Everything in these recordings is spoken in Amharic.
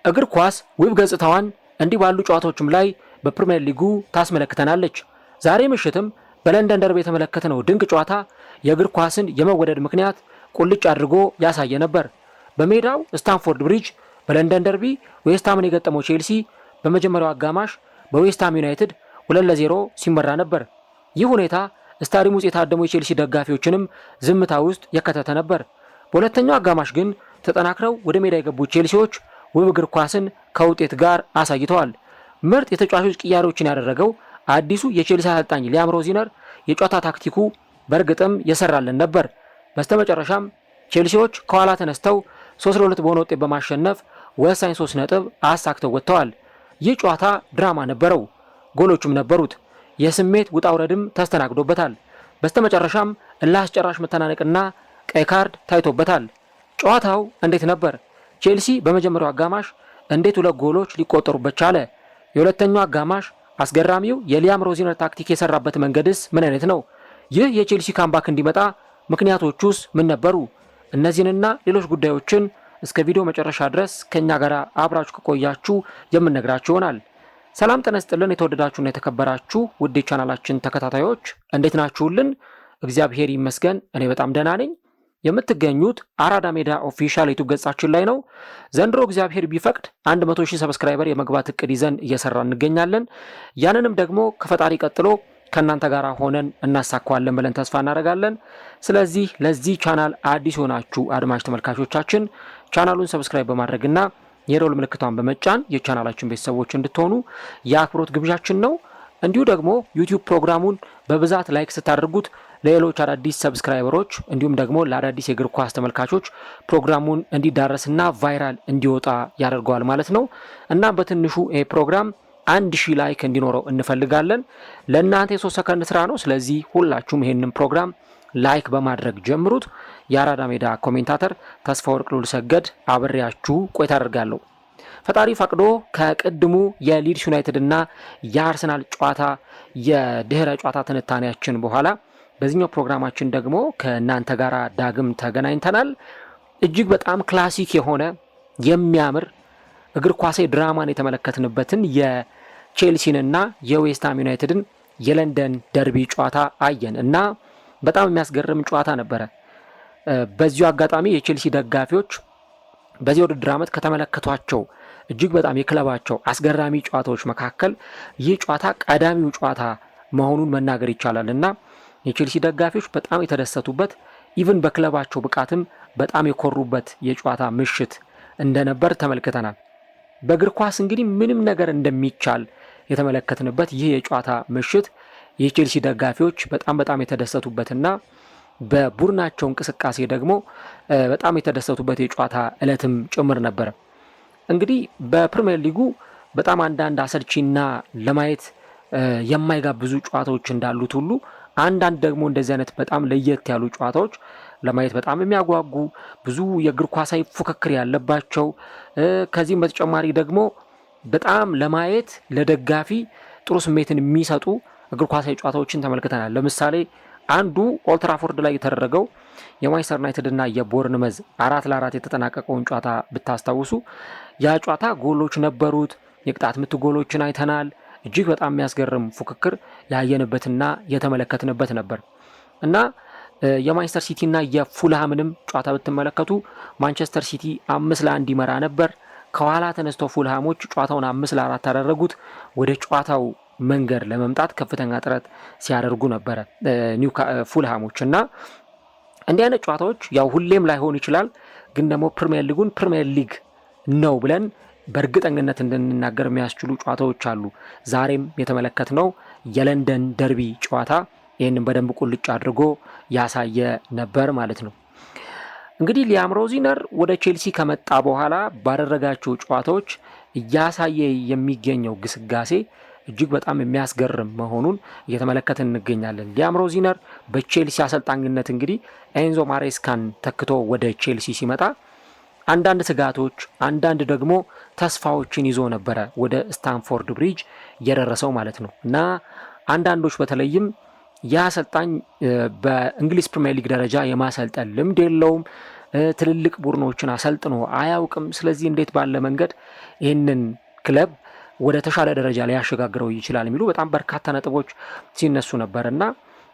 እግር ኳስ ውብ ገጽታዋን እንዲህ ባሉ ጨዋታዎችም ላይ በፕሪሚየር ሊጉ ታስመለክተናለች። ዛሬ ምሽትም በለንደን ደርቢ የተመለከተነው ድንቅ ጨዋታ የእግር ኳስን የመወደድ ምክንያት ቁልጭ አድርጎ ያሳየ ነበር። በሜዳው ስታንፎርድ ብሪጅ በለንደን ደርቢ ዌስትሃምን የገጠመው ቼልሲ በመጀመሪያው አጋማሽ በዌስትሃም ዩናይትድ 2-0 ሲመራ ነበር። ይህ ሁኔታ ስታዲየም ውስጥ የታደሙ የቼልሲ ደጋፊዎችንም ዝምታ ውስጥ የከተተ ነበር። በሁለተኛው አጋማሽ ግን ተጠናክረው ወደ ሜዳ የገቡት ቼልሲዎች ውብ እግር ኳስን ከውጤት ጋር አሳይተዋል። ምርጥ የተጫዋቾች ቅያሬዎችን ያደረገው አዲሱ የቼልሲ አሰልጣኝ ሊያም ሮዚነር የጨዋታ ታክቲኩ በእርግጥም የሰራልን ነበር። በስተመጨረሻም ቼልሲዎች ከኋላ ተነስተው 3-2 በሆነ ውጤት በማሸነፍ ወሳኝ 3 ነጥብ አሳክተው ወጥተዋል። ይህ ጨዋታ ድራማ ነበረው፣ ጎሎችም ነበሩት። የስሜት ውጣውረድም ተስተናግዶበታል። በስተመጨረሻም እልህ አስጨራሽ መተናነቅና ቀይ ካርድ ታይቶበታል። ጨዋታው እንዴት ነበር? ቼልሲ በመጀመሪያው አጋማሽ እንዴት 2 ጎሎች ሊቆጠሩበት ቻለ? የሁለተኛው አጋማሽ አስገራሚው የሊያም ሮዚነር ታክቲክ የሰራበት መንገድስ ምን አይነት ነው? ይህ የቼልሲ ካምባክ እንዲመጣ ምክንያቶቹስ ምን ነበሩ? እነዚህንና ሌሎች ጉዳዮችን እስከ ቪዲዮ መጨረሻ ድረስ ከኛ ጋር አብራችሁ ከቆያችሁ የምንነግራችሁ ይሆናል። ሰላም ጤና ይስጥልን። የተወደዳችሁና የተከበራችሁ ውድ ቻናላችን ተከታታዮች እንዴት ናችሁልን? እግዚአብሔር ይመስገን እኔ በጣም ደህና ነኝ። የምትገኙት አራዳ ሜዳ ኦፊሻል ዩቲዩብ ገጻችን ላይ ነው። ዘንድሮ እግዚአብሔር ቢፈቅድ 100,000 ሰብስክራይበር የመግባት እቅድ ይዘን እየሰራ እንገኛለን። ያንንም ደግሞ ከፈጣሪ ቀጥሎ ከእናንተ ጋር ሆነን እናሳካዋለን ብለን ተስፋ እናደርጋለን። ስለዚህ ለዚህ ቻናል አዲስ የሆናችሁ አድማጭ ተመልካቾቻችን ቻናሉን ሰብስክራይብ በማድረግና የደወል ምልክቷን በመጫን የቻናላችን ቤተሰቦች እንድትሆኑ የአክብሮት ግብዣችን ነው። እንዲሁ ደግሞ ዩቲዩብ ፕሮግራሙን በብዛት ላይክ ስታደርጉት ለሌሎች አዳዲስ ሰብስክራይበሮች እንዲሁም ደግሞ ለአዳዲስ የእግር ኳስ ተመልካቾች ፕሮግራሙን እንዲዳረስና ቫይራል እንዲወጣ ያደርገዋል ማለት ነው። እና በትንሹ ይሄ ፕሮግራም 1000 ላይክ እንዲኖረው እንፈልጋለን። ለእናንተ የ3 ሰከንድ ስራ ነው። ስለዚህ ሁላችሁም ይሄንን ፕሮግራም ላይክ በማድረግ ጀምሩት። የአራዳ ሜዳ ኮሜንታተር ተስፋወርቅ ሉልሰገድ አብሬያችሁ ቆይታ አደርጋለሁ። ፈጣሪ ፈቅዶ ከቅድሙ የሊድስ ዩናይትድ እና የአርሰናል ጨዋታ የድህረ ጨዋታ ትንታኔያችን በኋላ በዚህኛው ፕሮግራማችን ደግሞ ከእናንተ ጋር ዳግም ተገናኝተናል። እጅግ በጣም ክላሲክ የሆነ የሚያምር እግር ኳሴ ድራማን የተመለከትንበትን የቼልሲንና የዌስትሃም ዩናይትድን የለንደን ደርቢ ጨዋታ አየን እና በጣም የሚያስገርም ጨዋታ ነበረ። በዚሁ አጋጣሚ የቼልሲ ደጋፊዎች በዚህ ውድድር ዓመት ከተመለከቷቸው እጅግ በጣም የክለባቸው አስገራሚ ጨዋታዎች መካከል ይህ ጨዋታ ቀዳሚው ጨዋታ መሆኑን መናገር ይቻላል እና የቼልሲ ደጋፊዎች በጣም የተደሰቱበት ኢቭን በክለባቸው ብቃትም በጣም የኮሩበት የጨዋታ ምሽት እንደነበር ተመልክተናል። በእግር ኳስ እንግዲህ ምንም ነገር እንደሚቻል የተመለከትንበት ይህ የጨዋታ ምሽት የቼልሲ ደጋፊዎች በጣም የተደሰቱበትና በቡድናቸው እንቅስቃሴ ደግሞ በጣም የተደሰቱበት የጨዋታ ዕለትም ጭምር ነበር። እንግዲህ በፕሪሚየር ሊጉ በጣም አንዳንድ አሰልቺና ለማየት የማይጋብዙ ጨዋታዎች እንዳሉት ሁሉ አንዳንድ ደግሞ እንደዚህ አይነት በጣም ለየት ያሉ ጨዋታዎች ለማየት በጣም የሚያጓጉ ብዙ የእግር ኳሳዊ ፉክክር ያለባቸው ከዚህም በተጨማሪ ደግሞ በጣም ለማየት ለደጋፊ ጥሩ ስሜትን የሚሰጡ እግር ኳሳዊ ጨዋታዎችን ተመልክተናል። ለምሳሌ አንዱ ኦልድ ትራፎርድ ላይ የተደረገው የማንቸስተር ዩናይትድ እና የቦርንመዝ 4-4 የተጠናቀቀውን ጨዋታ ብታስታውሱ ያ ጨዋታ ጎሎች ነበሩት። የቅጣት ምት ጎሎችን አይተናል። እጅግ በጣም የሚያስገርም ፉክክር ያየንበትና የተመለከትንበት ነበር እና የማንቸስተር ሲቲ እና የፉልሃምንም ጨዋታ ብትመለከቱ ማንቸስተር ሲቲ 5-1 ይመራ ነበር። ከኋላ ተነስተው ፉልሃሞች ጨዋታውን 5-4 አደረጉት። ወደ ጨዋታው መንገድ ለመምጣት ከፍተኛ ጥረት ሲያደርጉ ነበረ ፉልሃሞች እና እንዲህ አይነት ጨዋታዎች ያው ሁሌም ላይሆን ይችላል፣ ግን ደግሞ ፕሪሚየር ሊጉን ፕሪሚየር ሊግ ነው ብለን በእርግጠኝነት እንድንናገር የሚያስችሉ ጨዋታዎች አሉ። ዛሬም የተመለከትነው የለንደን ደርቢ ጨዋታ ይህንን በደንብ ቁልጭ አድርጎ ያሳየ ነበር ማለት ነው። እንግዲህ ሊያም ሮዚነር ወደ ቼልሲ ከመጣ በኋላ ባደረጋቸው ጨዋታዎች እያሳየ የሚገኘው ግስጋሴ እጅግ በጣም የሚያስገርም መሆኑን እየተመለከትን እንገኛለን። ሊያም ሮዚነር በቼልሲ አሰልጣኝነት እንግዲህ ኤንዞ ማሬስካን ተክቶ ወደ ቼልሲ ሲመጣ አንዳንድ ስጋቶች፣ አንዳንድ ደግሞ ተስፋዎችን ይዞ ነበረ ወደ ስታንፎርድ ብሪጅ የደረሰው ማለት ነው እና አንዳንዶች በተለይም የአሰልጣኝ በእንግሊዝ ፕሪሚየር ሊግ ደረጃ የማሰልጠን ልምድ የለውም፣ ትልልቅ ቡድኖችን አሰልጥኖ አያውቅም። ስለዚህ እንዴት ባለ መንገድ ይህንን ክለብ ወደ ተሻለ ደረጃ ላይ ያሸጋግረው ይችላል የሚሉ በጣም በርካታ ነጥቦች ሲነሱ ነበር እና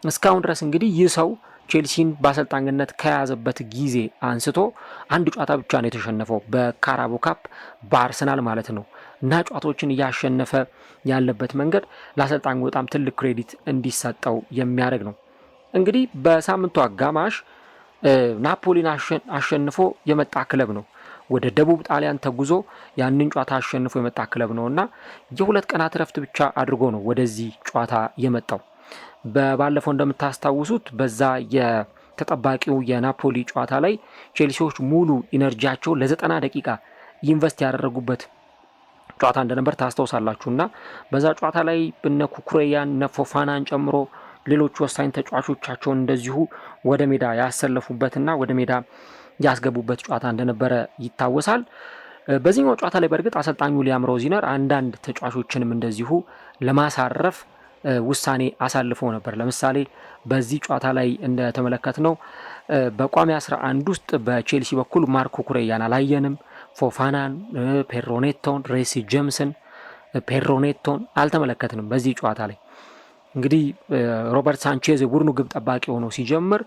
እስካሁን ድረስ እንግዲህ ይህ ሰው ቼልሲን በአሰልጣኝነት ከያዘበት ጊዜ አንስቶ አንድ ጨዋታ ብቻ ነው የተሸነፈው፣ በካራቦ ካፕ በአርሰናል ማለት ነው። እና ጨዋታዎችን እያሸነፈ ያለበት መንገድ ለአሰልጣኙ በጣም ትልቅ ክሬዲት እንዲሰጠው የሚያደርግ ነው። እንግዲህ በሳምንቱ አጋማሽ ናፖሊን አሸንፎ የመጣ ክለብ ነው። ወደ ደቡብ ጣሊያን ተጉዞ ያንን ጨዋታ አሸንፎ የመጣ ክለብ ነው እና የሁለት ቀናት ረፍት ብቻ አድርጎ ነው ወደዚህ ጨዋታ የመጣው። ባለፈው እንደምታስታውሱት በዛ የተጠባቂው የናፖሊ ጨዋታ ላይ ቼልሲዎች ሙሉ ኢነርጂያቸው ለ90 ደቂቃ ኢንቨስት ያደረጉበት ጨዋታ እንደነበር ታስታውሳላችሁ እና በዛ ጨዋታ ላይ እነ ኩኩሬያን እነ ፎፋናን ጨምሮ ሌሎች ወሳኝ ተጫዋቾቻቸውን እንደዚሁ ወደ ሜዳ ያሰለፉበትና ወደ ሜዳ ያስገቡበት ጨዋታ እንደነበረ ይታወሳል። በዚህኛው ጨዋታ ላይ በእርግጥ አሰልጣኙ ሊያም ሮዚነር አንዳንድ ተጫዋቾችንም እንደዚሁ ለማሳረፍ ውሳኔ አሳልፈው ነበር። ለምሳሌ በዚህ ጨዋታ ላይ እንደተመለከትነው በቋሚ 11 ውስጥ በቼልሲ በኩል ማርኮ ኩሬያን አላየንም። ፎፋናን፣ ፔሮኔቶን፣ ሬሲ ጄምስን፣ ፔሮኔቶን አልተመለከትንም በዚህ ጨዋታ ላይ። እንግዲህ ሮበርት ሳንቼዝ የቡድኑ ግብ ጠባቂ ሆኖ ሲጀምር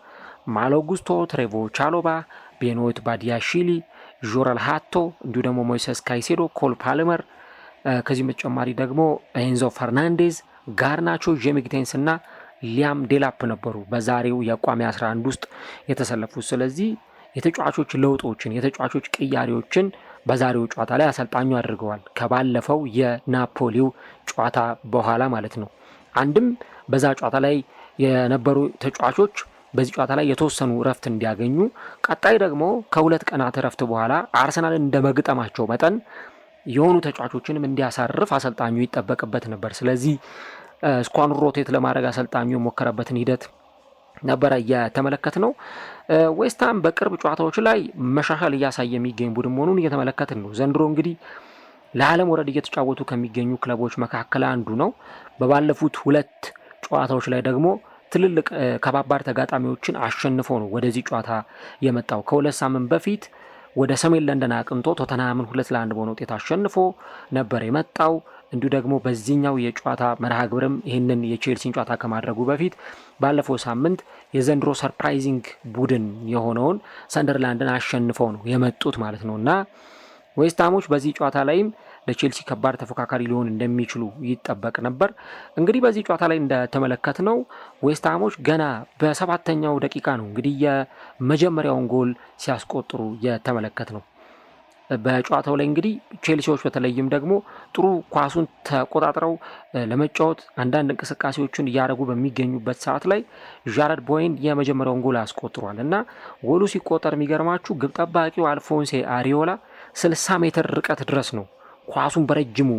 ማሎ ጉስቶ፣ ትሬቮ ቻሎባ፣ ቤኖት ባዲያሺሊ፣ ጆረል ሃቶ እንዲሁ ደግሞ ሞይሰስ ካይሴዶ፣ ኮል ፓልመር ከዚህም በተጨማሪ ደግሞ ኤንዞ ፈርናንዴዝ፣ ጋርናቾ፣ ጄሚ ጊቴንስ እና ሊያም ዴላፕ ነበሩ በዛሬው የቋሚ 11 ውስጥ የተሰለፉት። ስለዚህ የተጫዋቾች ለውጦችን የተጫዋቾች ቅያሬዎችን በዛሬው ጨዋታ ላይ አሰልጣኙ አድርገዋል፣ ከባለፈው የናፖሊው ጨዋታ በኋላ ማለት ነው። አንድም በዛ ጨዋታ ላይ የነበሩ ተጫዋቾች በዚህ ጨዋታ ላይ የተወሰኑ እረፍት እንዲያገኙ፣ ቀጣይ ደግሞ ከሁለት ቀናት እረፍት በኋላ አርሰናልን እንደመግጠማቸው መጠን የሆኑ ተጫዋቾችንም እንዲያሳርፍ አሰልጣኙ ይጠበቅበት ነበር። ስለዚህ ስኳን ሮቴት ለማድረግ አሰልጣኙ የሞከረበትን ሂደት ነበረ እየተመለከት ነው። ዌስትሃም በቅርብ ጨዋታዎች ላይ መሻሻል እያሳየ የሚገኝ ቡድን መሆኑን እየተመለከትን ነው። ዘንድሮ እንግዲህ ለዓለም ወረድ እየተጫወቱ ከሚገኙ ክለቦች መካከል አንዱ ነው። በባለፉት ሁለት ጨዋታዎች ላይ ደግሞ ትልልቅ ከባባድ ተጋጣሚዎችን አሸንፎ ነው ወደዚህ ጨዋታ የመጣው። ከሁለት ሳምንት በፊት ወደ ሰሜን ለንደን አቅንቶ ቶተንሃምን 2-1 በሆነ ውጤት አሸንፎ ነበር የመጣው። እንዲሁ ደግሞ በዚህኛው የጨዋታ መርሃ ግብርም ይህንን የቼልሲን ጨዋታ ከማድረጉ በፊት ባለፈው ሳምንት የዘንድሮ ሰርፕራይዚንግ ቡድን የሆነውን ሰንደርላንድን አሸንፈው ነው የመጡት ማለት ነው እና ዌስትሃሞች በዚህ ጨዋታ ላይም ለቼልሲ ከባድ ተፎካካሪ ሊሆን እንደሚችሉ ይጠበቅ ነበር። እንግዲህ በዚህ ጨዋታ ላይ እንደተመለከትነው ዌስትሃሞች ገና በ7ኛው ደቂቃ ነው እንግዲህ የመጀመሪያውን ጎል ሲያስቆጥሩ የተመለከት ነው። በጨዋታው ላይ እንግዲህ ቼልሲዎች በተለይም ደግሞ ጥሩ ኳሱን ተቆጣጥረው ለመጫወት አንዳንድ እንቅስቃሴዎችን እያደረጉ በሚገኙበት ሰዓት ላይ ዣረድ ቦይን የመጀመሪያውን ጎል አስቆጥሯል እና ጎሉ ሲቆጠር የሚገርማችሁ ግብ ጠባቂው አልፎንሴ አሪዮላ 60 ሜትር ርቀት ድረስ ነው ኳሱን በረጅሙ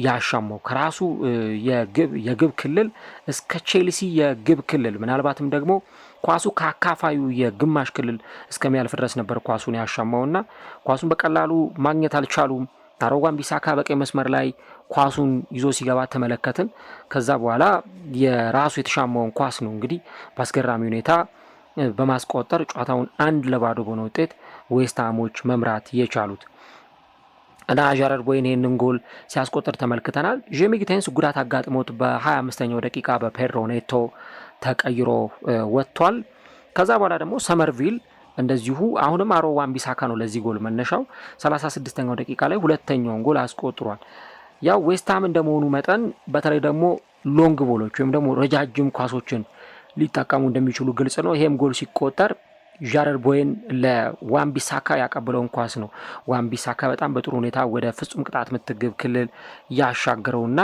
ያሻማው ከራሱ የግብ ክልል እስከ ቼልሲ የግብ ክልል ምናልባትም ደግሞ ኳሱ ከአካፋዩ የግማሽ ክልል እስከሚያልፍ ድረስ ነበር ኳሱን ያሻማውና ኳሱን በቀላሉ ማግኘት አልቻሉም። ታሮጓን ቢሳካ በቀኝ መስመር ላይ ኳሱን ይዞ ሲገባ ተመለከትን። ከዛ በኋላ የራሱ የተሻማውን ኳስ ነው እንግዲህ በአስገራሚ ሁኔታ በማስቆጠር ጨዋታውን 1-0 በሆነ ውጤት ዌስትሃሞች መምራት የቻሉት እና ዣረድ ቦይን ይህንን ጎል ሲያስቆጥር ተመልክተናል። ጄሚ ጊቴንስ ጉዳት አጋጥሞት በ25ኛው ደቂቃ በፔድሮ ኔቶ ተቀይሮ ወጥቷል። ከዛ በኋላ ደግሞ ሰመርቪል እንደዚሁ አሁንም አሮ wan-bissaka ነው ለዚህ ጎል መነሻው 36ኛው ደቂቃ ላይ ሁለተኛውን ጎል አስቆጥሯል። ያው ዌስትሃም እንደመሆኑ መጠን በተለይ ደግሞ ሎንግ ቦሎች ወይም ደግሞ ረጃጅም ኳሶችን ሊጠቀሙ እንደሚችሉ ግልጽ ነው። ይሄም ጎል ሲቆጠር ዣረድ ቦይን ለwan-bissaka ያቀበለውን ኳስ ነው wan-bissaka በጣም በጥሩ ሁኔታ ወደ ፍጹም ቅጣት ምት ግብ ክልል ያሻገረውና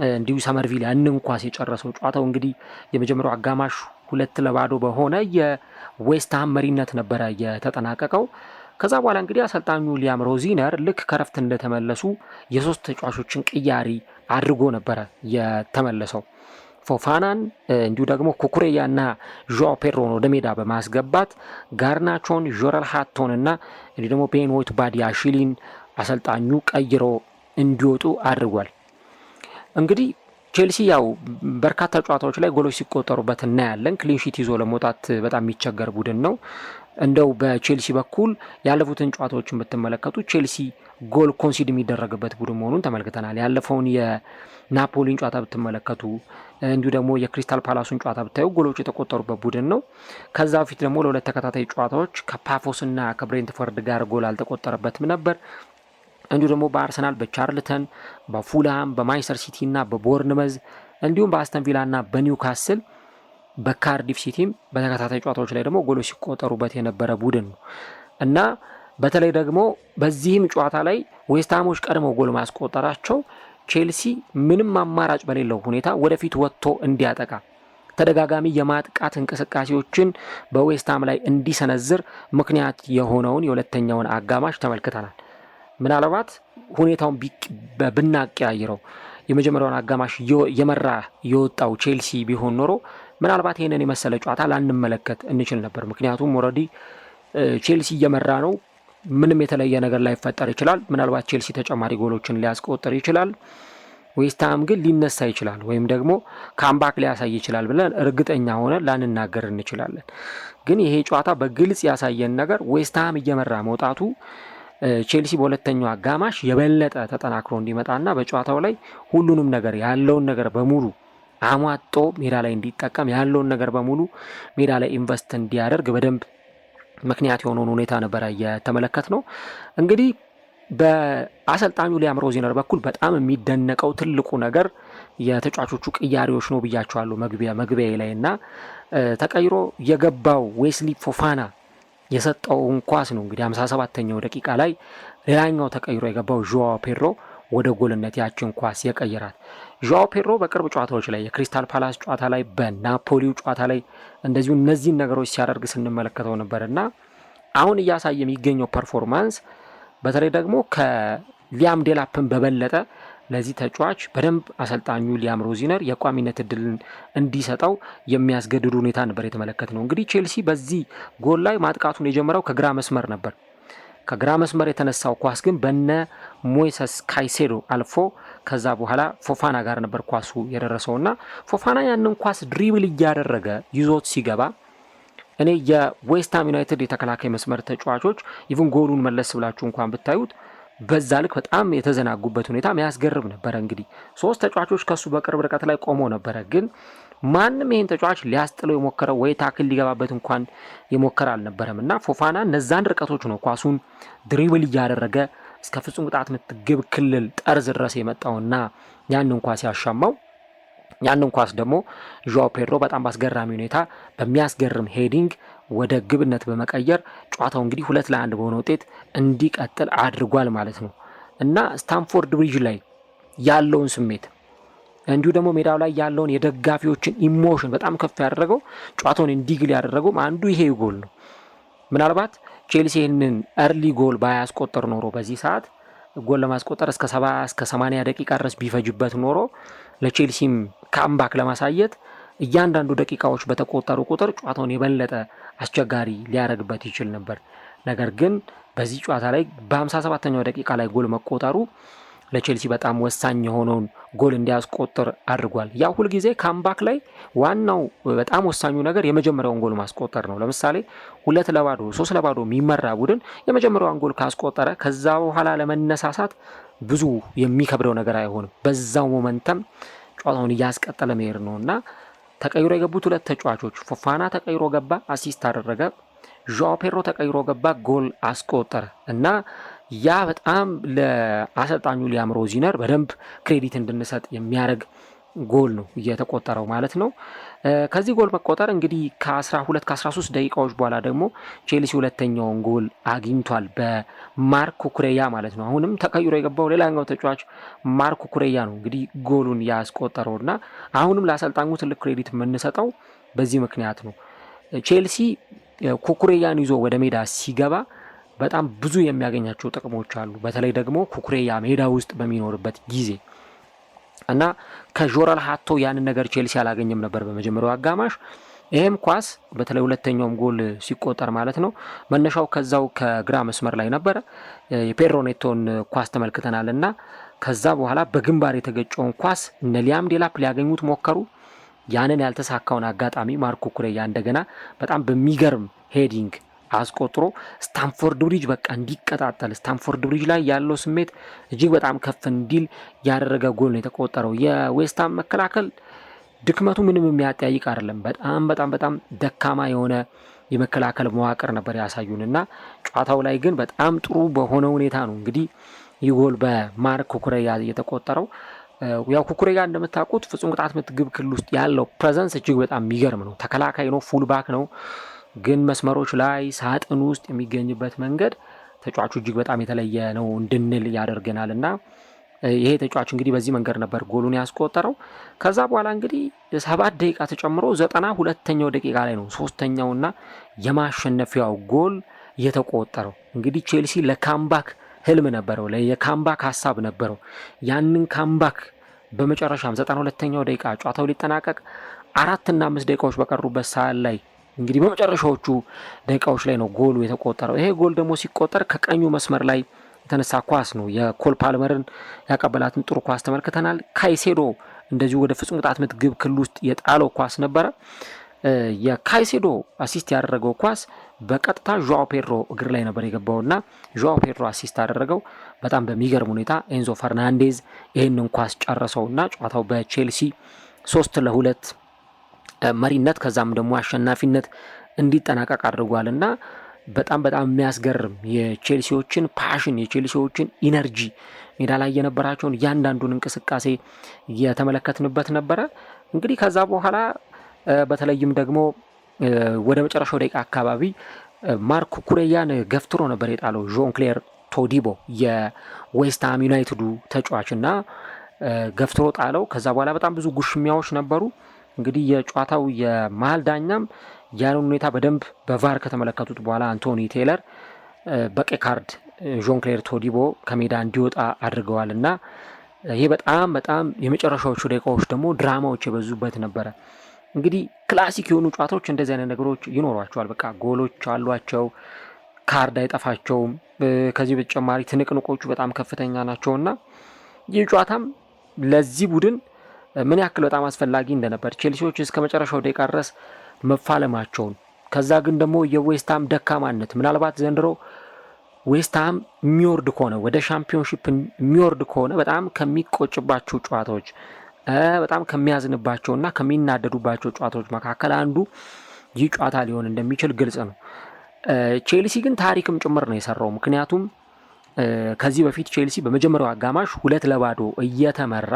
እንዲሁ ሰመርቪል ያንን ኳስ የጨረሰው። ጨዋታው እንግዲህ የመጀመሪያው አጋማሽ 2-0 በሆነ የዌስትሃም መሪነት ነበረ የተጠናቀቀው። ከዛ በኋላ እንግዲህ አሰልጣኙ ሊያም ሮዚነር ልክ ከረፍት እንደተመለሱ የሶስት ተጫዋቾችን ቅያሪ አድርጎ ነበረ የተመለሰው። ፎፋናን እንዲሁ ደግሞ ኩኩሬያና ዦአው ፔድሮን ወደ ሜዳ በማስገባት ጋርናቾን፣ ጆረል ሃቶንና እንዲሁ ደግሞ ቤኖት ባዲያሺሊን አሰልጣኙ ቀይሮ እንዲወጡ አድርጓል። እንግዲህ ቼልሲ ያው በርካታ ጨዋታዎች ላይ ጎሎች ሲቆጠሩበት እናያለን። ክሊንሺት ይዞ ለመውጣት በጣም የሚቸገር ቡድን ነው። እንደው በቼልሲ በኩል ያለፉትን ጨዋታዎችን ብትመለከቱ ቼልሲ ጎል ኮንሲድ የሚደረግበት ቡድን መሆኑን ተመልክተናል። ያለፈውን የናፖሊን ጨዋታ ብትመለከቱ፣ እንዲሁ ደግሞ የክሪስታል ፓላሱን ጨዋታ ብታዩ ጎሎች የተቆጠሩበት ቡድን ነው። ከዛ በፊት ደግሞ ለሁለት ተከታታይ ጨዋታዎች ከፓፎስና ከብሬንትፎርድ ጋር ጎል አልተቆጠረበትም ነበር። እንዲሁ ደግሞ በአርሰናል፣ በቻርልተን፣ በፉልሃም፣ በማንቸስተር ሲቲ እና በቦርንመዝ እንዲሁም በአስተን ቪላ እና በኒውካስል በካርዲፍ ሲቲም በተከታታይ ጨዋታዎች ላይ ደግሞ ጎሎች ሲቆጠሩበት የነበረ ቡድን ነው እና በተለይ ደግሞ በዚህም ጨዋታ ላይ ዌስትሃሞች ቀድመው ጎል ማስቆጠራቸው ቼልሲ ምንም አማራጭ በሌለው ሁኔታ ወደፊት ወጥቶ እንዲያጠቃ ተደጋጋሚ የማጥቃት እንቅስቃሴዎችን በዌስትሃም ላይ እንዲሰነዝር ምክንያት የሆነውን የሁለተኛውን አጋማሽ ተመልክተናል። ምናልባት ሁኔታውን ብናቀያይረው የመጀመሪያውን አጋማሽ የመራ የወጣው ቼልሲ ቢሆን ኖሮ ምናልባት ይህንን የመሰለ ጨዋታ ላንመለከት እንችል ነበር። ምክንያቱም ኦልሬዲ ቼልሲ እየመራ ነው። ምንም የተለየ ነገር ላይፈጠር ይችላል። ምናልባት ቼልሲ ተጨማሪ ጎሎችን ሊያስቆጥር ይችላል። ዌስትሃም ግን ሊነሳ ይችላል ወይም ደግሞ ካምባክ ሊያሳይ ይችላል ብለን እርግጠኛ ሆነን ላንናገር እንችላለን። ግን ይሄ ጨዋታ በግልጽ ያሳየን ነገር ዌስትሃም እየመራ መውጣቱ ቼልሲ በሁለተኛው አጋማሽ የበለጠ ተጠናክሮ እንዲመጣና በጨዋታው ላይ ሁሉንም ነገር ያለውን ነገር በሙሉ አሟጦ ሜዳ ላይ እንዲጠቀም ያለውን ነገር በሙሉ ሜዳ ላይ ኢንቨስት እንዲያደርግ በደንብ ምክንያት የሆነውን ሁኔታ ነበረ የተመለከት ነው። እንግዲህ በአሰልጣኙ ሊያም ሮዚነር በኩል በጣም የሚደነቀው ትልቁ ነገር የተጫዋቾቹ ቅያሬዎች ነው ብያቸዋለሁ መግቢያ ላይ እና ተቀይሮ የገባው ዌስሊ ፎፋና የሰጠውን ኳስ ነው እንግዲህ 57ኛው ደቂቃ ላይ ሌላኛው ተቀይሮ የገባው ዦዋ ፔድሮ ወደ ጎልነት ያችን ኳስ የቀየራት። ዦዋ ፔድሮ በቅርብ ጨዋታዎች ላይ የክሪስታል ፓላስ ጨዋታ ላይ በናፖሊው ጨዋታ ላይ እንደዚሁ እነዚህን ነገሮች ሲያደርግ ስንመለከተው ነበርና አሁን እያሳየ የሚገኘው ፐርፎርማንስ በተለይ ደግሞ ከሊያም ዴላፕን በበለጠ ለዚህ ተጫዋች በደንብ አሰልጣኙ ሊያም ሮዚነር የቋሚነት እድልን እንዲሰጠው የሚያስገድዱ ሁኔታ ነበር የተመለከት ነው። እንግዲህ ቼልሲ በዚህ ጎል ላይ ማጥቃቱን የጀመረው ከግራ መስመር ነበር። ከግራ መስመር የተነሳው ኳስ ግን በነ ሞይሰስ ካይሴዶ አልፎ ከዛ በኋላ ፎፋና ጋር ነበር ኳሱ የደረሰውና ፎፋና ያንን ኳስ ድሪብል እያደረገ ይዞት ሲገባ እኔ የዌስትሃም ዩናይትድ የተከላካይ መስመር ተጫዋቾች ኢቭን ጎሉን መለስ ብላችሁ እንኳን ብታዩት በዛ ልክ በጣም የተዘናጉበት ሁኔታ የሚያስገርም ነበረ። እንግዲህ ሶስት ተጫዋቾች ከሱ በቅርብ ርቀት ላይ ቆመው ነበረ፣ ግን ማንም ይሄን ተጫዋች ሊያስጥለው የሞከረው ወይ ታክል ሊገባበት እንኳን የሞከረ አልነበረም እና ፎፋና እነዛን ርቀቶች ነው ኳሱን ድሪብል እያደረገ እስከ ፍጹም ቅጣት ምት ግብ ክልል ጠርዝ ድረስ የመጣውና ያንን ኳስ ያሻማው። ያንን ኳስ ደግሞ ዦዋ ፔድሮ በጣም ባስገራሚ ሁኔታ በሚያስገርም ሄዲንግ ወደ ግብነት በመቀየር ጨዋታው እንግዲህ 2-1 በሆነ ውጤት እንዲቀጥል አድርጓል ማለት ነው እና ስታንፎርድ ብሪጅ ላይ ያለውን ስሜት እንዲሁ ደግሞ ሜዳው ላይ ያለውን የደጋፊዎችን ኢሞሽን በጣም ከፍ ያደረገው ጨዋታውን እንዲግል ያደረገው አንዱ ይሄ ጎል ነው። ምናልባት ቼልሲ ይህንን እርሊ ጎል ባያስቆጠር ኖሮ በዚህ ሰዓት ጎል ለማስቆጠር እስከ 70 እስከ 80 ደቂቃ ድረስ ቢፈጅበት ኖሮ ለቼልሲም ካምባክ ለማሳየት እያንዳንዱ ደቂቃዎች በተቆጠሩ ቁጥር ጨዋታውን የበለጠ አስቸጋሪ ሊያደርግበት ይችል ነበር። ነገር ግን በዚህ ጨዋታ ላይ በ57ኛው ደቂቃ ላይ ጎል መቆጠሩ ለቼልሲ በጣም ወሳኝ የሆነውን ጎል እንዲያስቆጥር አድርጓል። ያ ሁል ጊዜ ካምባክ ላይ ዋናው በጣም ወሳኙ ነገር የመጀመሪያውን ጎል ማስቆጠር ነው። ለምሳሌ 2-0 3-0 የሚመራ ቡድን የመጀመሪያውን ጎል ካስቆጠረ ከዛ በኋላ ለመነሳሳት ብዙ የሚከብደው ነገር አይሆንም። በዛው ሞመንተም ጨዋታውን እያስቀጠለ መሄድ ነውና ተቀይሮ የገቡት ሁለት ተጫዋቾች ፎፋና ተቀይሮ ገባ፣ አሲስት አደረገ። ዦዋ ፔድሮ ተቀይሮ ገባ፣ ጎል አስቆጠረ እና ያ በጣም ለአሰልጣኙ ሊያም ሮዚነር በደንብ ክሬዲት እንድንሰጥ የሚያደርግ ጎል ነው እየተቆጠረው ማለት ነው። ከዚህ ጎል መቆጠር እንግዲህ ከ12 ከ13 ደቂቃዎች በኋላ ደግሞ ቼልሲ ሁለተኛውን ጎል አግኝቷል በማርክ ኩኩሬያ ማለት ነው። አሁንም ተቀይሮ የገባው ሌላኛው ተጫዋች ማርክ ኩኩሬያ ነው እንግዲህ ጎሉን ያስቆጠረውና አሁንም ለአሰልጣኙ ትልቅ ክሬዲት የምንሰጠው በዚህ ምክንያት ነው። ቼልሲ ኩኩሬያን ይዞ ወደ ሜዳ ሲገባ በጣም ብዙ የሚያገኛቸው ጥቅሞች አሉ። በተለይ ደግሞ ኩኩሬያ ሜዳ ውስጥ በሚኖርበት ጊዜ እና ከጆረል ሃቶ ያንን ነገር ቼልሲ አላገኘም ነበር በመጀመሪያው አጋማሽ። ይሄም ኳስ በተለይ ሁለተኛውም ጎል ሲቆጠር ማለት ነው መነሻው ከዛው ከግራ መስመር ላይ ነበረ። የፔድሮ ኔቶን ኳስ ተመልክተናልና ከዛ በኋላ በግንባር የተገጨውን ኳስ እነ ሊያም ዴላፕ ሊያገኙት ሞከሩ። ያንን ያልተሳካውን አጋጣሚ ማርኮ ኩኩሬያ እንደገና በጣም በሚገርም ሄዲንግ አስቆጥሮ ስታንፎርድ ብሪጅ በቃ እንዲቀጣጠል ስታንፎርድ ብሪጅ ላይ ያለው ስሜት እጅግ በጣም ከፍ እንዲል ያደረገ ጎል ነው የተቆጠረው። የዌስትሃም መከላከል ድክመቱ ምንም የሚያጠያይቅ አይደለም። በጣም በጣም በጣም ደካማ የሆነ የመከላከል መዋቅር ነበር ያሳዩንና ጨዋታው ላይ ግን በጣም ጥሩ በሆነ ሁኔታ ነው እንግዲህ ይህ ጎል በማርክ ኩኩሬያ የተቆጠረው። ያው ኩኩሬያ እንደምታውቁት ፍጹም ቅጣት ምት ግብ ክልል ውስጥ ያለው ፕሬዘንስ እጅግ በጣም የሚገርም ነው። ተከላካይ ነው፣ ፉል ባክ ነው፣ ግን መስመሮች ላይ ሳጥን ውስጥ የሚገኝበት መንገድ ተጫዋቹ እጅግ በጣም የተለየ ነው እንድንል ያደርገናል እና ይሄ ተጫዋች እንግዲህ በዚህ መንገድ ነበር ጎሉን ያስቆጠረው። ከዛ በኋላ እንግዲህ 7 ደቂቃ ተጨምሮ 92ኛው ደቂቃ ላይ ነው ሶስተኛውና የማሸነፊያው ጎል የተቆጠረው። እንግዲህ ቼልሲ ለካምባክ ህልም ነበረው፣ የካምባክ ሀሳብ ነበረው። ያንን ካምባክ በመጨረሻም 92ኛው ደቂቃ ጨዋታው ሊጠናቀቅ 4 እና 5 ደቂቃዎች በቀሩበት ሰዓት ላይ እንግዲህ በመጨረሻዎቹ ደቂቃዎች ላይ ነው ጎሉ የተቆጠረው። ይሄ ጎል ደግሞ ሲቆጠር ከቀኙ መስመር ላይ የተነሳ ኳስ ነው። የኮል ፓልመርን ያቀበላትን ጥሩ ኳስ ተመልክተናል። ካይሴዶ እንደዚሁ ወደ ፍጹም ቅጣት ምት ግብ ክልል ውስጥ የጣለው ኳስ ነበረ። የካይሴዶ አሲስት ያደረገው ኳስ በቀጥታ ዦአው ፔድሮ እግር ላይ ነበር የገባውና ዦአው ፔድሮ አሲስት ያደረገው በጣም በሚገርም ሁኔታ ኤንዞ ፈርናንዴዝ ይህንን ኳስ ጨረሰውና ጨዋታው በቼልሲ 3-2 መሪነት ከዛም ደግሞ አሸናፊነት እንዲጠናቀቅ አድርጓልና በጣም በጣም የሚያስገርም የቼልሲዎችን ፓሽን የቼልሲዎችን ኢነርጂ ሜዳ ላይ የነበራቸውን እያንዳንዱን እንቅስቃሴ የተመለከትንበት ነበረ። እንግዲህ ከዛ በኋላ በተለይም ደግሞ ወደ መጨረሻው ደቂቃ አካባቢ ማርክ ኩኩሬያን ገፍትሮ ነበር የጣለው ዦን ክሌር ቶዲቦ የዌስትሃም ዩናይትዱ ተጫዋችና ገፍትሮ ጣለው። ከዛ በኋላ በጣም ብዙ ጉሽሚያዎች ነበሩ። እንግዲህ የጨዋታው የመሀል ዳኛም ያንን ሁኔታ በደንብ በቫር ከተመለከቱት በኋላ አንቶኒ ቴይለር በቀይ ካርድ ዦን ክሌር ቶዲቦ ከሜዳ እንዲወጣ አድርገዋል እና ይሄ በጣም በጣም የመጨረሻዎቹ ደቂቃዎች ደግሞ ድራማዎች የበዙበት ነበረ። እንግዲህ ክላሲክ የሆኑ ጨዋታዎች እንደዚህ አይነት ነገሮች ይኖሯቸዋል። በቃ ጎሎች አሏቸው፣ ካርድ አይጠፋቸውም። ከዚህ በተጨማሪ ትንቅንቆቹ በጣም ከፍተኛ ናቸውና ይህ ጨዋታም ለዚህ ቡድን ምን ያክል በጣም አስፈላጊ እንደነበር ቼልሲዎች እስከ መጨረሻው ደቂቃ ድረስ መፋለማቸውን ከዛ ግን ደግሞ የዌስትሃም ደካማነት ምናልባት ዘንድሮ ዌስትሃም የሚወርድ ከሆነ ወደ ሻምፒዮንሺፕ የሚወርድ ከሆነ በጣም ከሚቆጭባቸው ጨዋታዎች በጣም ከሚያዝንባቸውና ከሚናደዱባቸው ጨዋታዎች መካከል አንዱ ይህ ጨዋታ ሊሆን እንደሚችል ግልጽ ነው። ቼልሲ ግን ታሪክም ጭምር ነው የሰራው። ምክንያቱም ከዚህ በፊት ቼልሲ በመጀመሪያው አጋማሽ 2-0 እየተመራ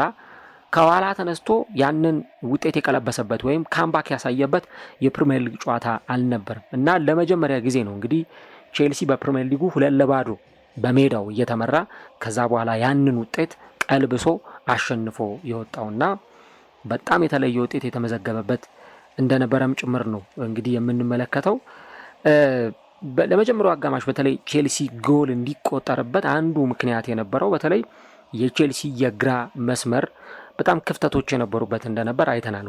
ከኋላ ተነስቶ ያንን ውጤት የቀለበሰበት ወይም ካምባክ ያሳየበት የፕሪሚየር ሊግ ጨዋታ አልነበረም እና ለመጀመሪያ ጊዜ ነው እንግዲህ ቼልሲ በፕሪሚየር ሊጉ 2-0 በሜዳው እየተመራ ከዛ በኋላ ያንን ውጤት ቀልብሶ አሸንፎ የወጣውና በጣም የተለየ ውጤት የተመዘገበበት እንደነበረም ጭምር ነው እንግዲህ የምንመለከተው። ለመጀመሪያው አጋማሽ በተለይ ቼልሲ ጎል እንዲቆጠርበት አንዱ ምክንያት የነበረው በተለይ የቼልሲ የግራ መስመር በጣም ክፍተቶች የነበሩበት እንደነበር አይተናል።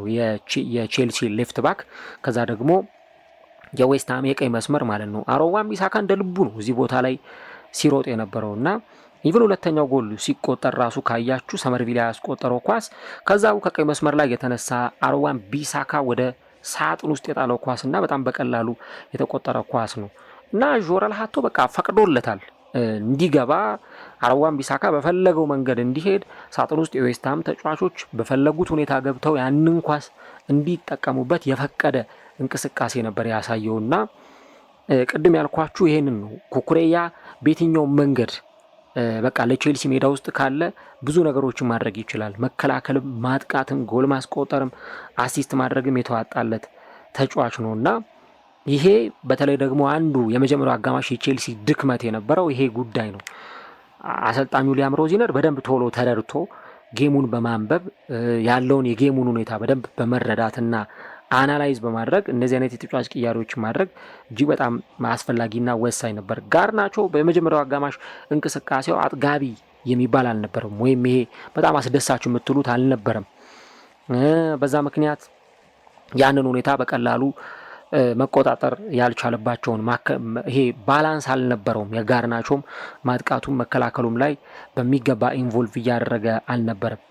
የቼልሲ ሌፍት ባክ ከዛ ደግሞ የዌስትሃም የቀይ መስመር ማለት ነው። አሮዋን ቢሳካ እንደ ልቡ ነው እዚህ ቦታ ላይ ሲሮጥ የነበረውና ኢቭን ሁለተኛው ጎል ሲቆጠር ራሱ ካያችሁ ሰመርቪላ ያስቆጠረው ኳስ ከዛው ከቀይ መስመር ላይ የተነሳ አሮዋን ቢሳካ ወደ ሳጥን ውስጥ የጣለው ኳስና በጣም በቀላሉ የተቆጠረ ኳስ ነው እና ጆረል ሃቶ በቃ ፈቅዶለታል እንዲገባ አሮዋን ቢሳካ በፈለገው መንገድ እንዲሄድ ሳጥን ውስጥ የዌስትሃም ተጫዋቾች በፈለጉት ሁኔታ ገብተው ያንን ኳስ እንዲጠቀሙበት የፈቀደ እንቅስቃሴ ነበር ያሳየውና ቅድም ያልኳችሁ ይሄንን ነው። ኩኩሬያ በየትኛው መንገድ በቃ ለቼልሲ ሜዳ ውስጥ ካለ ብዙ ነገሮችን ማድረግ ይችላል። መከላከልም፣ ማጥቃትም፣ ጎል ማስቆጠርም፣ አሲስት ማድረግም የተዋጣለት ተጫዋች ነውና ይሄ በተለይ ደግሞ አንዱ የመጀመሪያው አጋማሽ የቼልሲ ድክመት የነበረው ይሄ ጉዳይ ነው። አሰልጣኙ ሊያም ሮዚነር በደንብ ቶሎ ተረድቶ ጌሙን በማንበብ ያለውን የጌሙን ሁኔታ በደንብ በመረዳትና አናላይዝ በማድረግ እነዚህ አይነት የተጫዋች ቅያሬዎችን ማድረግ እጅግ በጣም አስፈላጊና ወሳኝ ነበር። ጋርናቾ በመጀመሪያው አጋማሽ እንቅስቃሴው አጥጋቢ የሚባል አልነበረም፣ ወይም ይሄ በጣም አስደሳች የምትሉት አልነበረም። በዛ ምክንያት ያንን ሁኔታ በቀላሉ መቆጣጠር ያልቻለባቸውን ይሄ ባላንስ አልነበረውም። የጋርናቾም ማጥቃቱም መከላከሉም ላይ በሚገባ ኢንቮልቭ እያደረገ አልነበረም።